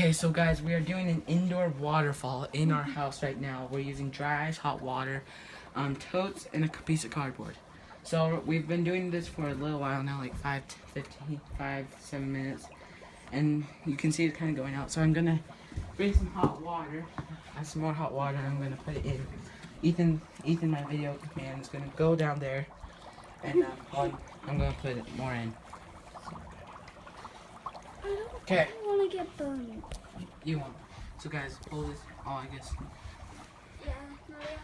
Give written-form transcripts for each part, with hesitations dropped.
Okay, so guys, we are doing an indoor waterfall in our house right now. We're using dry ice, hot water, totes, and a piece of cardboard. So we've been doing this for a little while now, like 7 minutes. And you can see it kind of going out. So I'm going to bring some hot water. Add some more hot water, and I'm going to put it in. Ethan, my video man, is going to go down there. And I'm going to put it more in. Okay. I don't want to get burned. You won't. So guys, hold this. Oh, I guess. Yeah, no, yeah.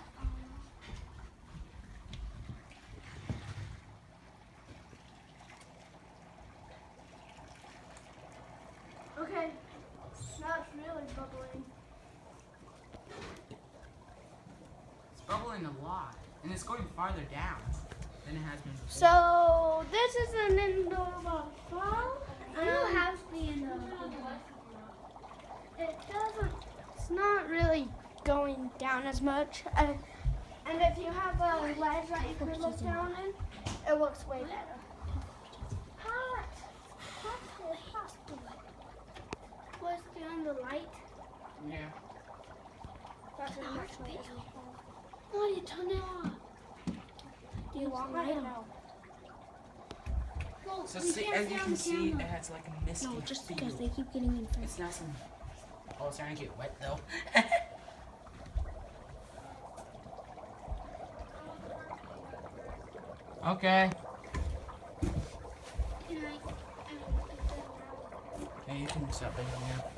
Okay, now it's really bubbling. It's bubbling a lot, and it's going farther down than it has been before. So this is an indoor waterfall. I don't have the indoor. It doesn't. It's not really going down as much. And if you have a ledge that you can look down in, it looks way better. What's behind the light? Yeah. That's a much better. Why do you turn it off? Do you want light out? So see, as you can see, it has like a misty No, just feel. because they keep getting in front. It's not some. Oh, it's starting to get wet though. Okay. Hey, you can stop it now.